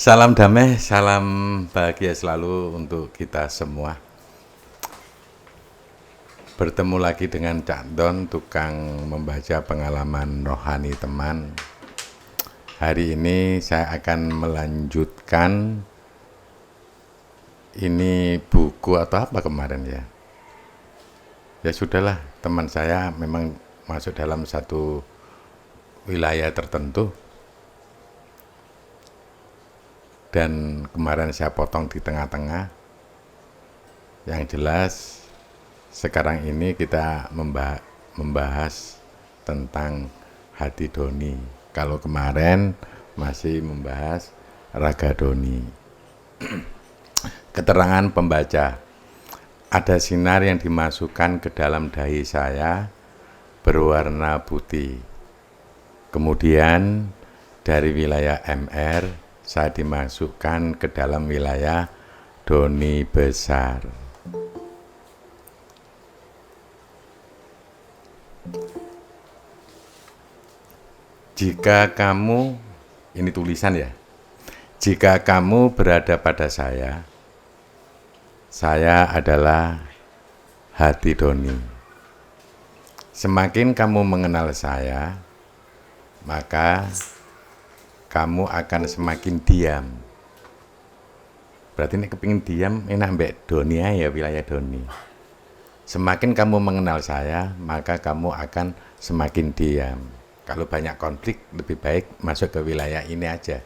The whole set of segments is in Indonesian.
Salam damai, salam bahagia selalu untuk kita semua. Bertemu lagi dengan Cak Don, tukang membaca pengalaman rohani teman. Hari ini saya akan melanjutkan ini buku atau apa kemarin ya. Ya sudahlah, teman saya memang masuk dalam satu wilayah tertentu. Dan kemarin saya potong di tengah-tengah. Yang jelas sekarang ini kita membahas tentang hati doni. Kalau kemarin masih membahas raga doni. Keterangan pembaca. Ada sinar yang dimasukkan ke dalam dahi saya berwarna putih. Kemudian dari wilayah MR saya dimasukkan ke dalam wilayah doni besar. Jika kamu, ini tulisan ya, jika kamu berada pada saya adalah hati doni. Semakin kamu mengenal saya, maka kamu akan semakin diam. Berarti ini kepingin diam, enak mbak doni ya, wilayah doni. Semakin kamu mengenal saya, maka kamu akan semakin diam. Kalau banyak konflik, lebih baik masuk ke wilayah ini aja.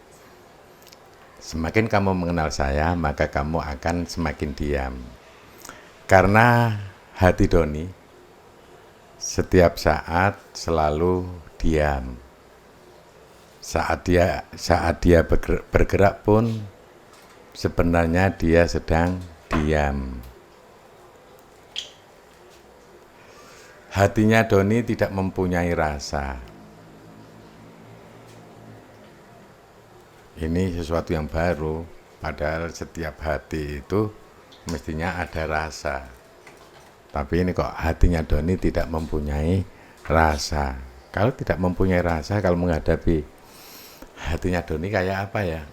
Semakin kamu mengenal saya, maka kamu akan semakin diam. Karena hati doni setiap saat selalu diam. Saat dia bergerak pun sebenarnya dia sedang diam. Hatinya doni tidak mempunyai rasa. Ini sesuatu yang baru, padahal setiap hati itu mestinya ada rasa. Tapi ini kok hatinya doni tidak mempunyai rasa. Kalau tidak mempunyai rasa, kalau menghadapi hatinya doni kayak apa ya?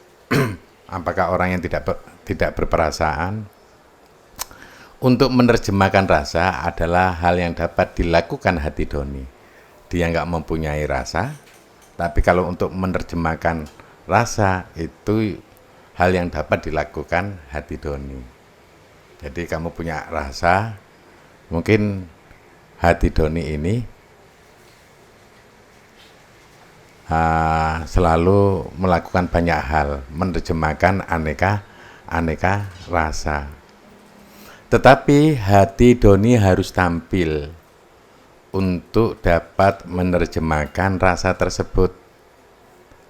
Apakah orang yang tidak berperasaan? Untuk menerjemahkan rasa adalah hal yang dapat dilakukan hati doni. Dia nggak mempunyai rasa, tapi kalau untuk menerjemahkan rasa itu hal yang dapat dilakukan hati doni. Jadi kamu punya rasa, mungkin hati doni ini selalu melakukan banyak hal, menerjemahkan aneka rasa. Tetapi hati doni harus tampil untuk dapat menerjemahkan rasa tersebut.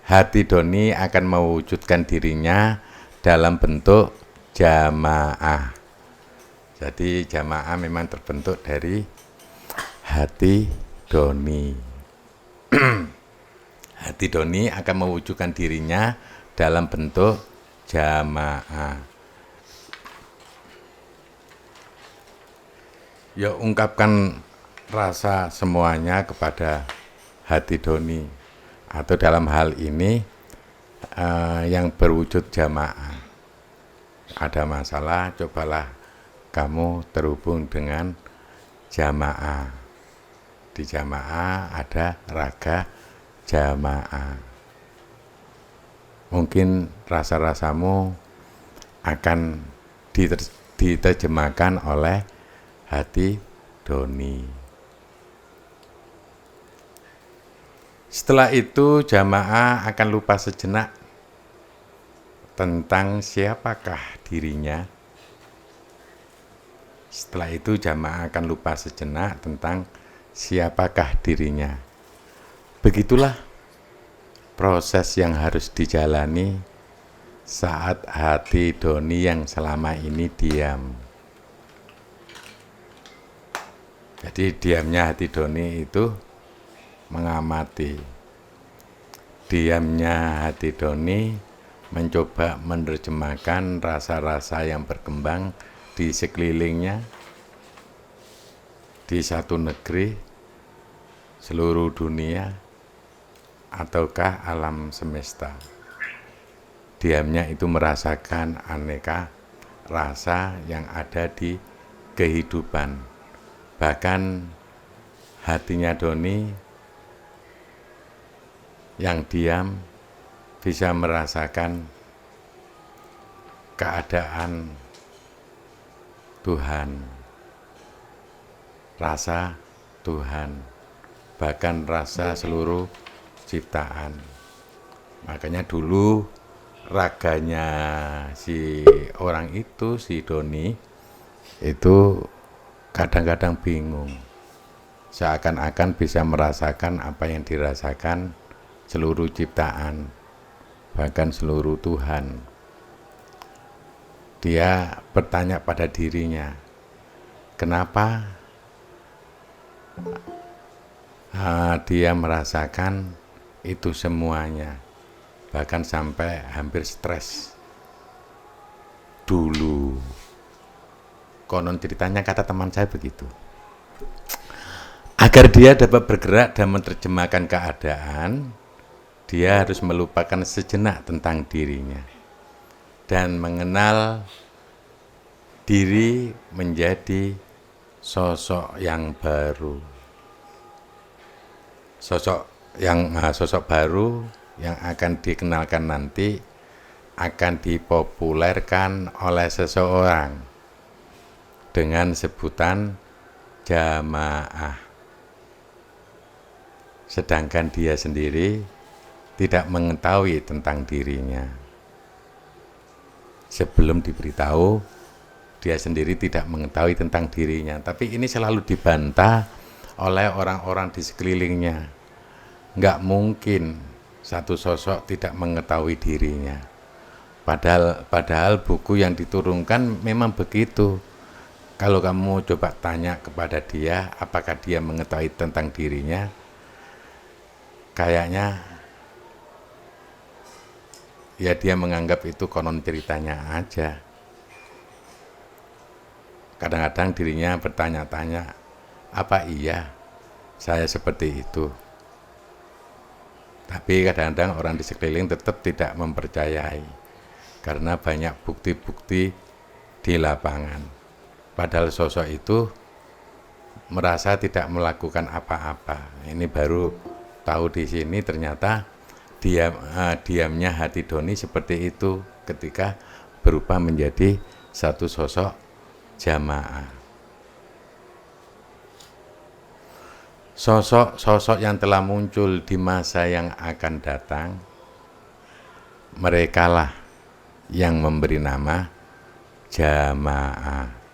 Hati doni akan mewujudkan dirinya dalam bentuk jamaah. Jadi jamaah memang terbentuk dari hati doni. Hati doni akan mewujudkan dirinya dalam bentuk jamaah. Ya ungkapkan rasa semuanya kepada hati doni. Atau dalam hal ini yang berwujud jamaah. Ada masalah, cobalah kamu terhubung dengan jamaah. Di jamaah ada raga jamaah. Mungkin rasa-rasamu akan diterjemahkan oleh hati doni. Setelah itu jamaah akan lupa sejenak tentang siapakah dirinya. Setelah itu jamaah akan lupa sejenak tentang siapakah dirinya. Begitulah proses yang harus dijalani saat hati doni yang selama ini diam. Jadi diamnya hati doni itu mengamati. Diamnya hati doni mencoba menerjemahkan rasa-rasa yang berkembang di sekelilingnya, di satu negeri, seluruh dunia, ataukah alam semesta. diamnya itu merasakan aneka rasa yang ada di kehidupan. Bahkan hatinya Doni yang diam bisa merasakan keadaan Tuhan, rasa Tuhan, bahkan rasa seluruh ciptaan. Makanya dulu raganya si orang itu, si Doni, itu kadang-kadang bingung. Seakan-akan bisa merasakan apa yang dirasakan seluruh ciptaan, bahkan seluruh Tuhan. Dia bertanya pada dirinya, kenapa dia merasakan itu semuanya, bahkan sampai hampir stres dulu. Konon ceritanya kata teman saya begitu. Agar dia dapat bergerak dan menerjemahkan keadaan, dia harus melupakan sejenak tentang dirinya dan mengenal diri menjadi sosok yang baru. Sosok baru yang akan dikenalkan nanti akan dipopulerkan oleh seseorang dengan sebutan jamaah. Sedangkan dia sendiri tidak mengetahui tentang dirinya. Sebelum diberitahu, dia sendiri tidak mengetahui tentang dirinya. Tapi ini selalu dibantah oleh orang-orang di sekelilingnya. Nggak mungkin satu sosok tidak mengetahui dirinya. Padahal buku yang diturunkan memang begitu. Kalau kamu coba tanya kepada dia, apakah dia mengetahui tentang dirinya, kayaknya ya dia menganggap itu konon ceritanya aja. Kadang-kadang dirinya bertanya-tanya, apa iya saya seperti itu? Tapi kadang-kadang orang di sekeliling tetap tidak mempercayai karena banyak bukti-bukti di lapangan. Padahal sosok itu merasa tidak melakukan apa-apa. Ini baru tahu di sini ternyata diamnya hati Doni seperti itu ketika berubah menjadi satu sosok jamaah. Sosok-sosok yang telah muncul di masa yang akan datang, merekalah yang memberi nama jamaah.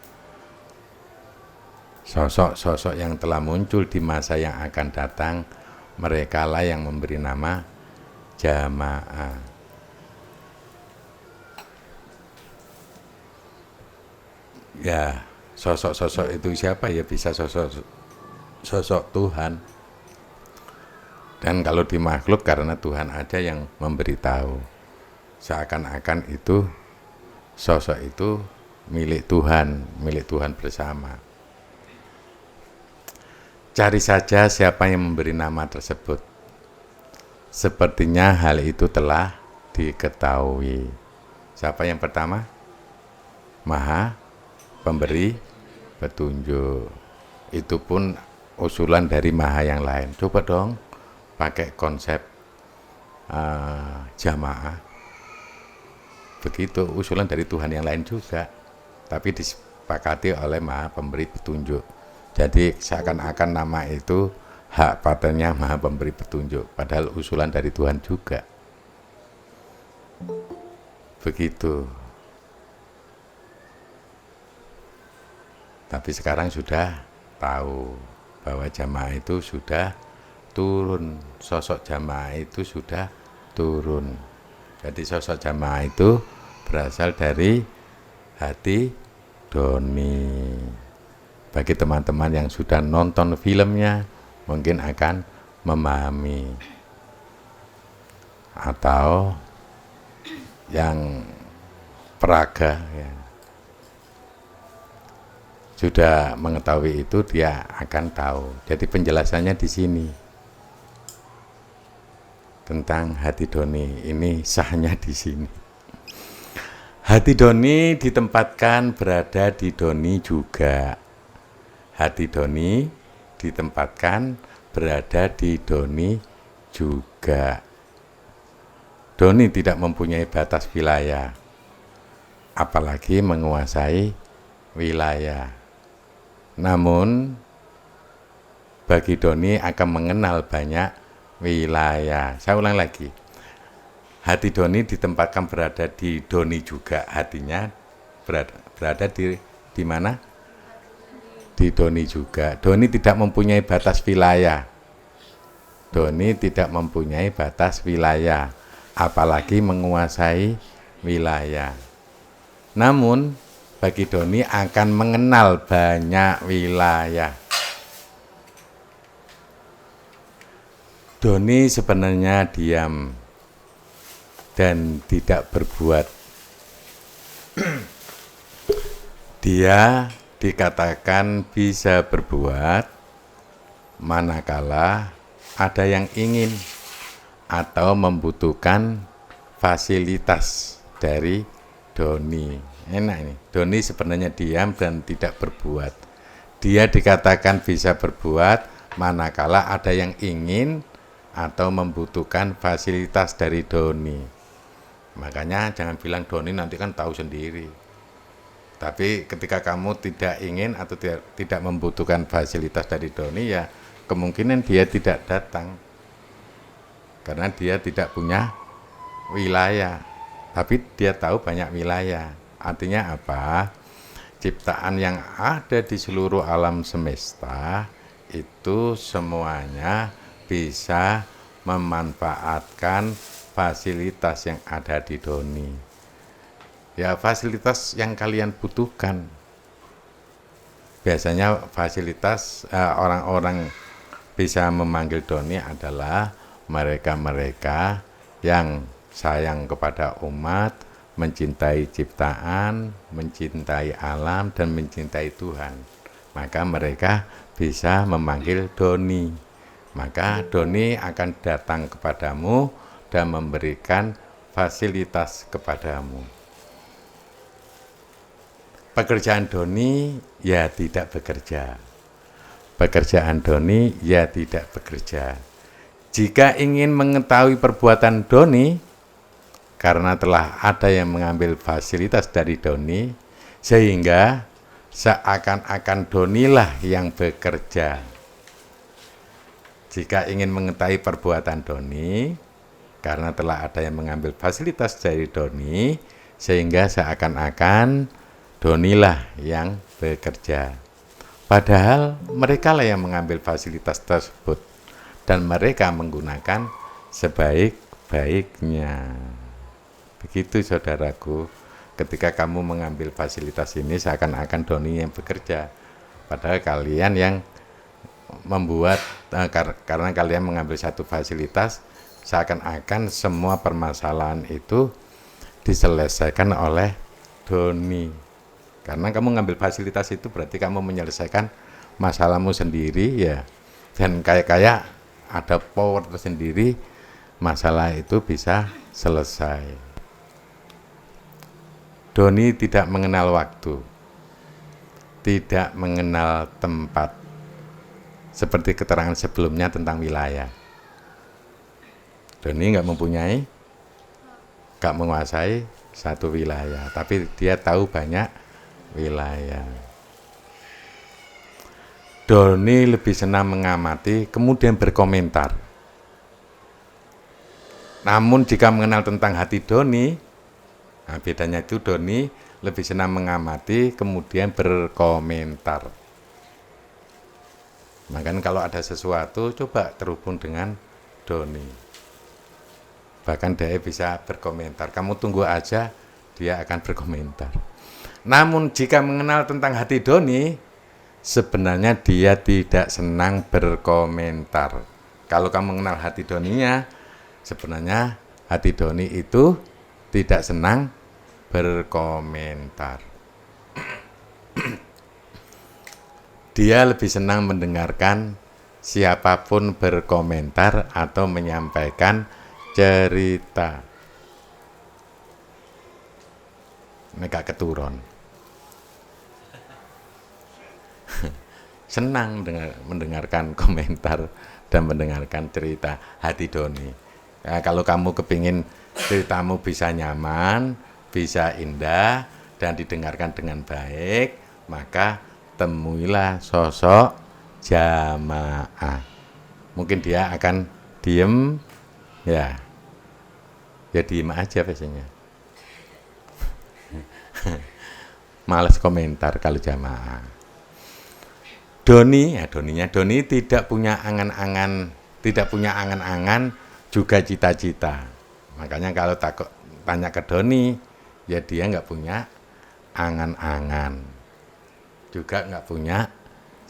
Sosok-sosok yang telah muncul di masa yang akan datang, merekalah yang memberi nama jamaah. Ya, sosok-sosok itu siapa? Ya bisa sosok Tuhan. Dan kalau di makhluk karena Tuhan ada yang memberitahu. Seakan-akan itu sosok itu milik Tuhan bersama. Cari saja siapa yang memberi nama tersebut. Sepertinya hal itu telah diketahui. Siapa yang pertama? Maha Pemberi Petunjuk. Itu pun usulan dari Maha yang lain. Coba dong pakai konsep jamaah. Begitu usulan dari Tuhan yang lain juga. Tapi disepakati oleh Maha Pemberi Petunjuk. Jadi seakan-akan nama itu hak patennya Maha Pemberi Petunjuk, padahal usulan dari Tuhan juga. Begitu. Tapi sekarang sudah tahu bahwa jamaah itu sudah turun, sosok jamaah itu sudah turun. Jadi sosok jamaah itu berasal dari hati Doni. Bagi teman-teman yang sudah nonton filmnya mungkin akan memahami, atau yang peraga ya, sudah mengetahui itu dia akan tahu. Jadi penjelasannya di sini tentang hati Doni ini sahnya di sini. Hati Doni ditempatkan berada di Doni juga. Hati Doni ditempatkan berada di Doni juga. Doni tidak mempunyai batas wilayah, apalagi menguasai wilayah. Namun, bagi Doni akan mengenal banyak wilayah. Saya ulang lagi. Hati Doni ditempatkan berada di Doni juga. Hatinya berada di mana? Di Doni juga. Doni tidak mempunyai batas wilayah. Doni tidak mempunyai batas wilayah, apalagi menguasai wilayah. Namun, bagi Doni akan mengenal banyak wilayah. Doni sebenarnya diam dan tidak berbuat. Dia dikatakan bisa berbuat manakala ada yang ingin atau membutuhkan fasilitas dari Doni. Enak ini. Doni sebenarnya diam dan tidak berbuat. Dia dikatakan bisa berbuat manakala ada yang ingin atau membutuhkan fasilitas dari Doni. Makanya jangan bilang Doni nanti kan tahu sendiri. Tapi ketika kamu tidak ingin atau tidak membutuhkan fasilitas dari Doni, ya kemungkinan dia tidak datang. Karena dia tidak punya wilayah. Tapi dia tahu banyak wilayah. Artinya apa? Ciptaan yang ada di seluruh alam semesta itu semuanya bisa memanfaatkan fasilitas yang ada di Doni. Ya, fasilitas yang kalian butuhkan. Biasanya fasilitas orang-orang bisa memanggil Doni adalah mereka-mereka yang sayang kepada umat, mencintai ciptaan, mencintai alam, dan mencintai Tuhan. Maka mereka bisa memanggil Doni. Maka Doni akan datang kepadamu dan memberikan fasilitas kepadamu. Pekerjaan Doni ya tidak bekerja. Pekerjaan Doni ya tidak bekerja. Jika ingin mengetahui perbuatan Doni, karena telah ada yang mengambil fasilitas dari Doni, sehingga seakan-akan Donilah yang bekerja. Jika ingin mengetahui perbuatan Doni, karena telah ada yang mengambil fasilitas dari Doni, sehingga seakan-akan Donilah yang bekerja. Padahal mereka lah yang mengambil fasilitas tersebut, dan mereka menggunakan sebaik-baiknya. Begitu saudaraku, ketika kamu mengambil fasilitas ini seakan-akan Doni yang bekerja. Padahal kalian yang membuat, karena kalian mengambil satu fasilitas, seakan-akan semua permasalahan itu diselesaikan oleh Doni. Karena kamu mengambil fasilitas itu berarti kamu menyelesaikan masalahmu sendiri ya. Dan kayak ada power tersendiri, masalah itu bisa selesai. Doni tidak mengenal waktu, tidak mengenal tempat. Seperti keterangan sebelumnya tentang wilayah. Doni nggak menguasai satu wilayah, tapi dia tahu banyak wilayah. Doni lebih senang mengamati, kemudian berkomentar. Namun jika mengenal tentang hati Doni, nah bedanya itu Doni lebih senang mengamati, kemudian berkomentar. Makanya kalau ada sesuatu, coba terhubung dengan Doni. Bahkan dia bisa berkomentar. Kamu tunggu aja, dia akan berkomentar. Namun jika mengenal tentang hati Doni, sebenarnya dia tidak senang berkomentar. Kalau kamu mengenal hati Doninya, sebenarnya hati Doni itu tidak senang berkomentar. Dia lebih senang mendengarkan siapapun berkomentar atau menyampaikan cerita. nek gak keturun. Senang mendengarkan komentar dan mendengarkan cerita hati Doni. Ya, kalau kamu kepingin ceritamu bisa nyaman, bisa indah, dan didengarkan dengan baik, maka temuilah sosok jamaah. Mungkin dia akan diem, ya diem aja biasanya. Males komentar kalau jamaah. Doni tidak punya angan-angan, juga cita-cita. Makanya kalau tanya ke Doni, ya dia nggak punya angan-angan, juga nggak punya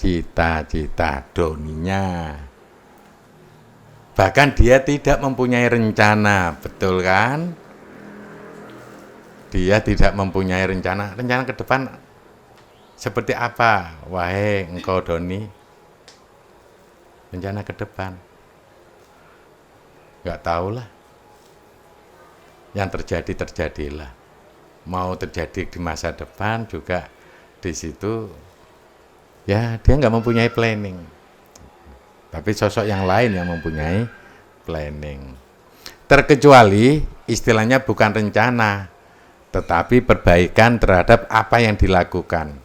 cita-cita Doninya. Bahkan dia tidak mempunyai rencana, betul kan? Dia tidak mempunyai rencana ke depan. Seperti apa, wahai engkau Doni? Rencana ke depan? Nggak tahulah. Yang terjadilah. Mau terjadi di masa depan juga di situ, ya dia nggak mempunyai planning. Tapi sosok yang lain yang mempunyai planning. Terkecuali istilahnya bukan rencana, tetapi perbaikan terhadap apa yang dilakukan.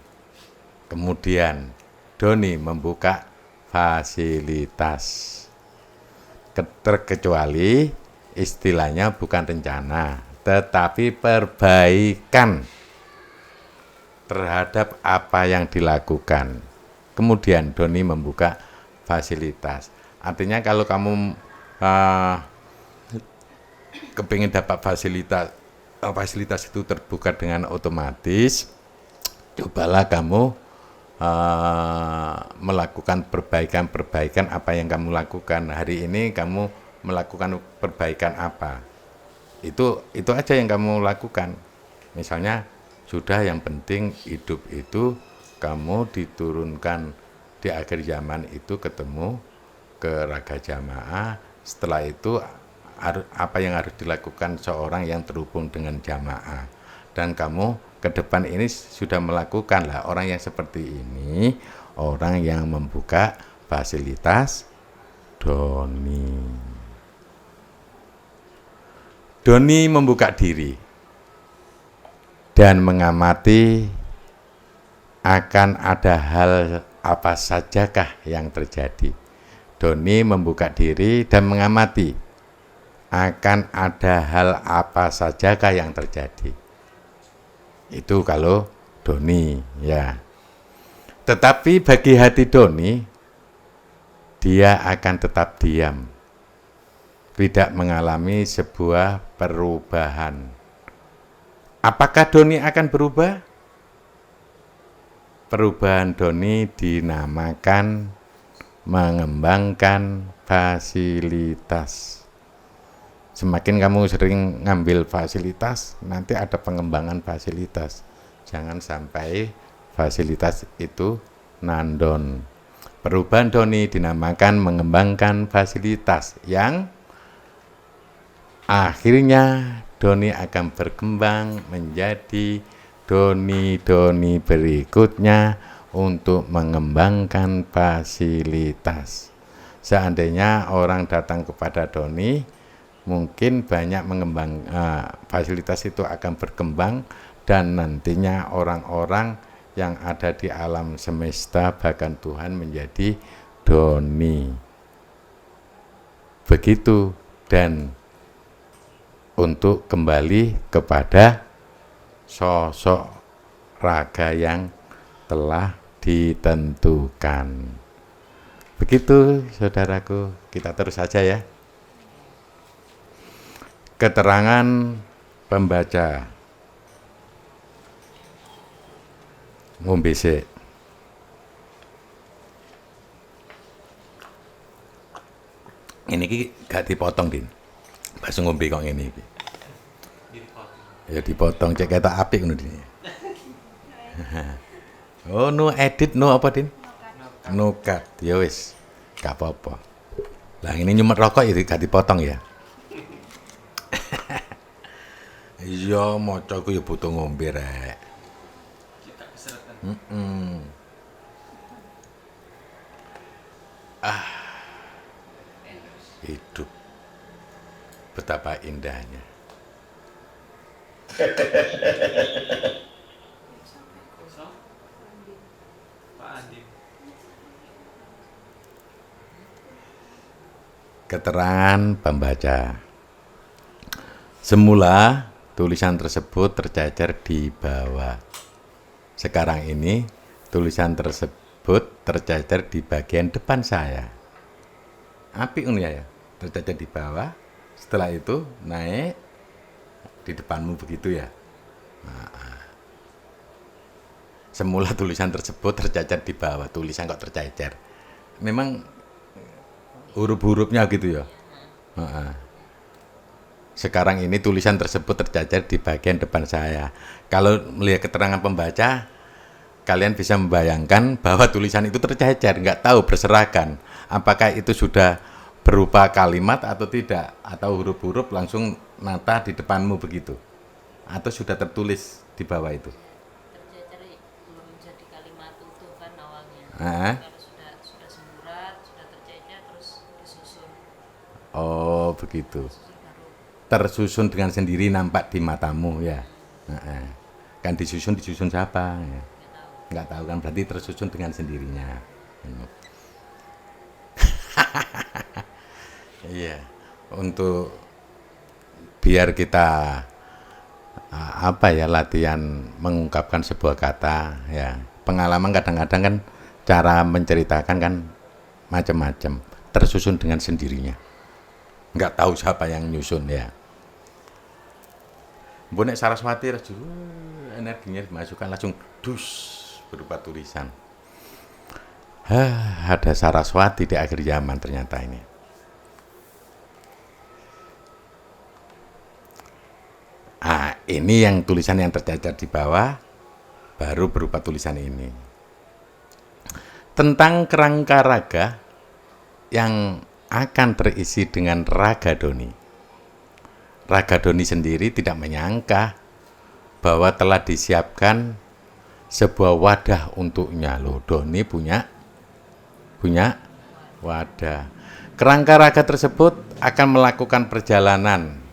Kemudian Doni membuka fasilitas. Terkecuali istilahnya bukan rencana, tetapi perbaikan terhadap apa yang dilakukan. Kemudian Doni membuka fasilitas. Artinya kalau kamu kepingin dapat fasilitas itu terbuka dengan otomatis, cobalah kamu melakukan perbaikan apa yang kamu lakukan hari ini. Kamu melakukan perbaikan apa, itu aja yang kamu lakukan. Misalnya sudah, yang penting hidup itu kamu diturunkan di akhir zaman itu ketemu ke raga jamaah. Setelah itu apa yang harus dilakukan seorang yang terhubung dengan jamaah, dan kamu ke depan ini sudah melakukan lah. Orang yang seperti ini, orang yang membuka fasilitas Doni. Doni membuka diri dan mengamati akan ada hal apa sajakah yang terjadi. Doni membuka diri dan mengamati akan ada hal apa sajakah yang terjadi. Itu kalau Doni, ya. Tetapi bagi hati Doni, dia akan tetap diam, tidak mengalami sebuah perubahan. Apakah Doni akan berubah? Perubahan Doni dinamakan mengembangkan fasilitas. Semakin kamu sering ngambil fasilitas, nanti ada pengembangan fasilitas. Jangan sampai fasilitas itu nandon. Perubahan Doni dinamakan mengembangkan fasilitas, yang akhirnya Doni akan berkembang menjadi Doni berikutnya untuk mengembangkan fasilitas. Seandainya orang datang kepada Doni, mungkin banyak fasilitas itu akan berkembang, dan nantinya orang-orang yang ada di alam semesta bahkan Tuhan menjadi Doni. Begitu. Dan untuk kembali kepada sosok raga yang telah ditentukan. Begitu saudaraku, kita terus saja ya. Keterangan pembaca. Ngombe sik. Ini gak dipotong, Din. Pas ngombe kok ngene iki. Ya dipotong, cek ketok apik ngono, Din. Oh, no edit, no apa, Din? No cut. Ya wis, gak apa-apa. Lah ini nyumet rokok ya gak dipotong ya. Iya, maca ku ya butuh ngombe rek. Hidup betapa indahnya. Keterangan pembaca. Semula tulisan tersebut tercecer di bawah. Sekarang ini tulisan tersebut tercecer di bagian depan saya. Apik ngono ya, tercecer di bawah. Setelah itu naik di depanmu begitu ya. Semula tulisan tersebut tercecer di bawah. Tulisan kok tercecer. Memang huruf-hurufnya gitu ya. Sekarang ini tulisan tersebut tercecer di bagian depan saya. Kalau melihat keterangan pembaca, kalian bisa membayangkan bahwa tulisan itu tercecer, nggak tahu berserakan. Apakah itu sudah berupa kalimat atau tidak, atau huruf-huruf langsung nata di depanmu begitu, atau sudah tertulis di bawah itu. Tercecer belum jadi kalimat utuh kan awalnya. Kalau sudah semburat, sudah tercecer terus disusun. Oh begitu. Tersusun dengan sendiri nampak di matamu ya. Kan disusun siapa? Ya. Nggak tahu kan, berarti tersusun dengan sendirinya. Iya, untuk biar kita latihan mengungkapkan sebuah kata ya. Pengalaman kadang-kadang kan cara menceritakan kan macam-macam, tersusun dengan sendirinya. Nggak tahu siapa yang nyusun ya. Bonek Saraswati energinya dimasukkan langsung dus berupa tulisan. Ada Saraswati di akhir zaman ternyata ini. Ini yang tulisan yang tercecer di bawah baru berupa tulisan ini. Tentang kerangka raga yang akan terisi dengan raga doni. Raga doni sendiri tidak menyangka bahwa telah disiapkan sebuah wadah untuknya. Loh, doni punya wadah. Kerangka raga tersebut akan melakukan perjalanan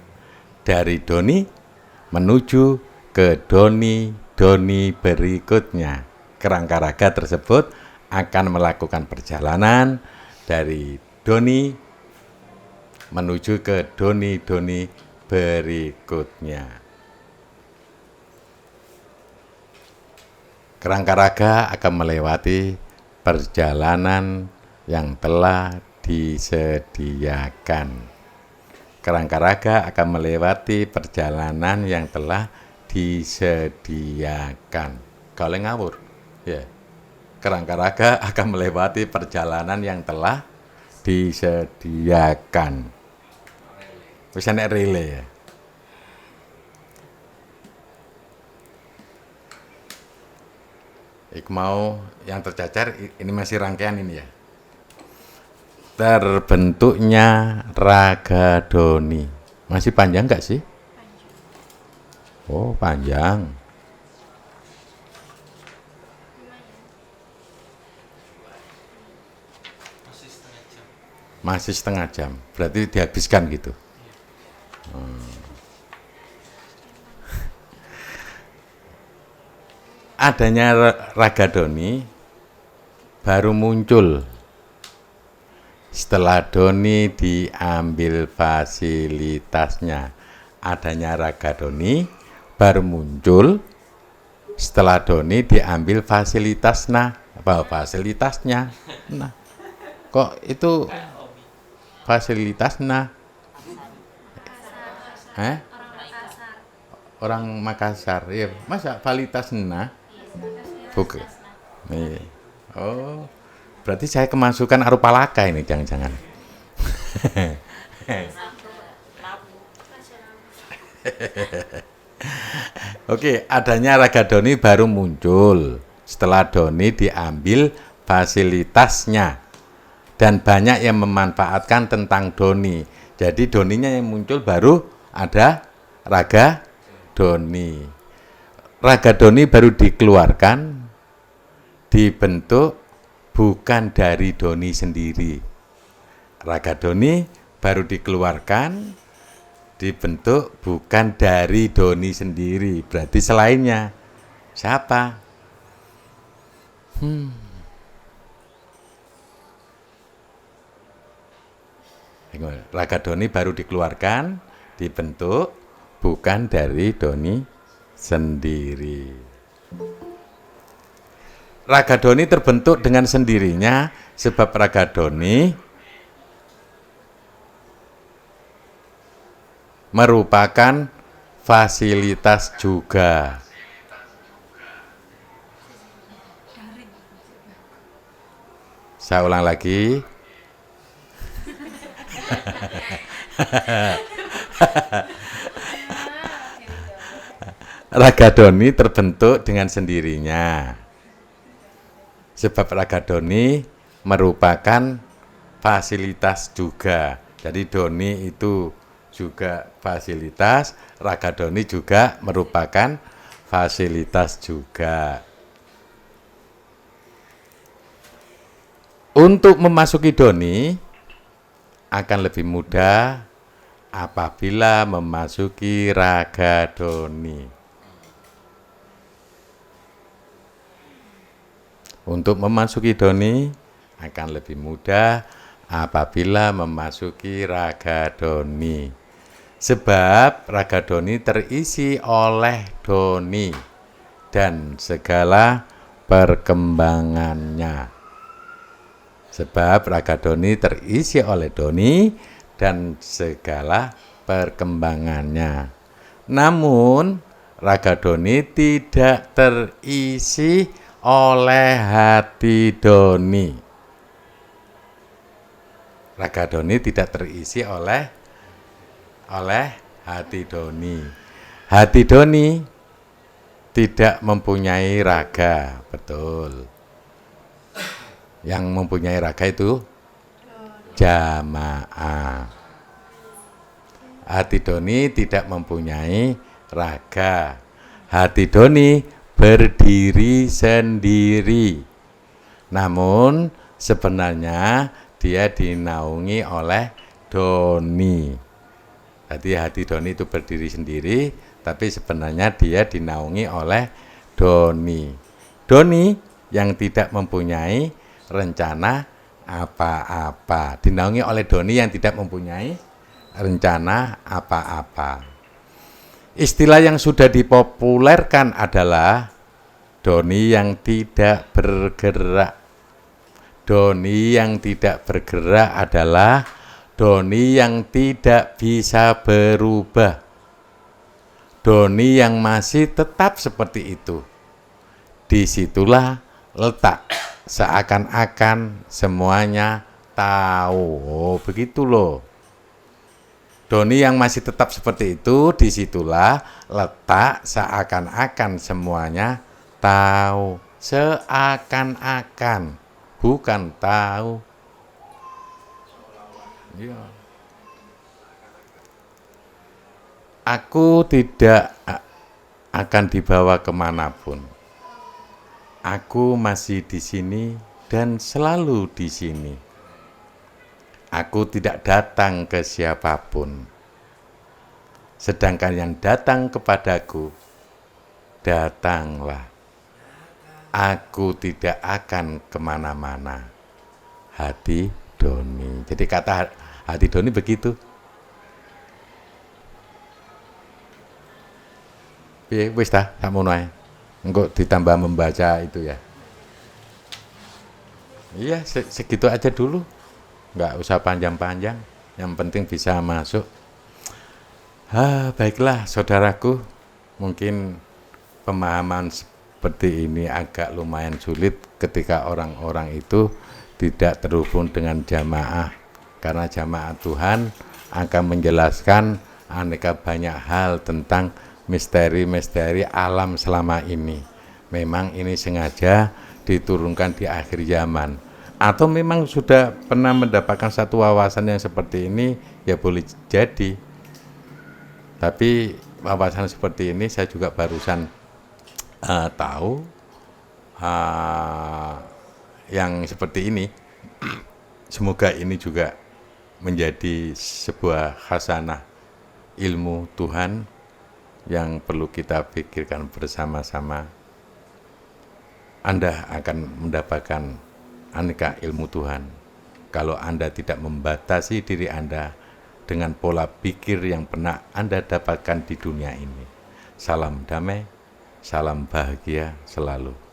dari doni menuju ke doni berikutnya. Kerangka raga tersebut akan melakukan perjalanan dari doni menuju ke doni berikutnya. Kerangka raga akan melewati perjalanan yang telah disediakan. Kerangka raga akan melewati perjalanan yang telah disediakan. Kalau ngawur, ya. Kerangka raga akan melewati perjalanan yang telah disediakan. Bisa nek relay ya. Iku mau yang tercecer ini masih rangkaian ini ya. Terbentuknya raga doni. Masih panjang nggak sih? Panjang. Oh panjang. Masih setengah jam. Berarti dihabiskan gitu. Adanya raga doni baru muncul setelah doni diambil fasilitasnya. Adanya raga doni baru muncul setelah doni diambil fasilitasnya. Nah, kok itu fasilitasnya? Orang Makassar. Ya, masa fasilitasnya? Bukan. Oh, berarti saya kemasukan Arupalaka ini jangan-jangan. Oke, adanya raga doni baru muncul setelah doni diambil fasilitasnya dan banyak yang memanfaatkan tentang doni. Jadi doninya yang muncul baru ada raga doni. Raga doni baru dikeluarkan, dibentuk bukan dari doni sendiri. Raga doni baru dikeluarkan, dibentuk bukan dari doni sendiri. Berarti selainnya siapa? Raga doni baru dikeluarkan, dibentuk bukan dari doni sendiri. Raga doni terbentuk dengan sendirinya sebab raga doni merupakan fasilitas juga. Saya ulang lagi. Raga doni terbentuk dengan sendirinya. Sebab raga doni merupakan fasilitas juga. Jadi doni itu juga fasilitas, raga doni juga merupakan fasilitas juga. Untuk memasuki doni akan lebih mudah apabila memasuki raga doni. Untuk memasuki doni akan lebih mudah apabila memasuki raga doni. Sebab raga doni terisi oleh doni dan segala perkembangannya. Sebab raga doni terisi oleh doni dan segala perkembangannya. Namun raga doni tidak terisi oleh hati doni. Raga doni tidak terisi oleh hati doni. Hati doni tidak mempunyai raga, betul. Yang mempunyai raga itu jamaah. Hati doni tidak mempunyai raga. Hati doni berdiri sendiri. Namun sebenarnya dia dinaungi oleh doni. Jadi hati doni itu berdiri sendiri, tapi sebenarnya dia dinaungi oleh doni. Doni yang tidak mempunyai rencana apa-apa, dinaungi oleh doni yang tidak mempunyai rencana apa-apa. Istilah yang sudah dipopulerkan adalah doni yang tidak bergerak. Doni yang tidak bergerak adalah doni yang tidak bisa berubah. Doni yang masih tetap seperti itu. Disitulah letak seakan-akan semuanya tahu. Oh, begitu loh. Doni yang masih tetap seperti itu, disitulah letak seakan-akan semuanya tahu. Seakan-akan, bukan tahu. Ya. Aku tidak akan dibawa kemanapun. Aku masih di sini dan selalu di sini. Aku tidak datang ke siapapun. Sedangkan yang datang kepadaku, datanglah. Aku tidak akan kemana-mana. Hati doni. Jadi kata hati doni begitu. Wis ta, sakmono ae. Engko ditambah membaca itu ya. Iya, segitu aja dulu. Enggak usah panjang-panjang. Yang penting bisa masuk. Baiklah saudaraku. Mungkin pemahaman seperti ini agak lumayan sulit ketika orang-orang itu tidak terhubung dengan jamaah. Karena jamaah Tuhan akan menjelaskan aneka banyak hal tentang misteri-misteri alam selama ini. Memang ini sengaja diturunkan di akhir zaman. Atau memang sudah pernah mendapatkan satu wawasan yang seperti ini, ya boleh jadi. Tapi wawasan seperti ini saya juga barusan tahu yang seperti ini. Semoga ini juga menjadi sebuah khasanah ilmu Tuhan yang perlu kita pikirkan bersama-sama. Anda akan mendapatkan aneka ilmu Tuhan kalau Anda tidak membatasi diri Anda dengan pola pikir yang pernah Anda dapatkan di dunia ini. Salam damai, salam bahagia selalu.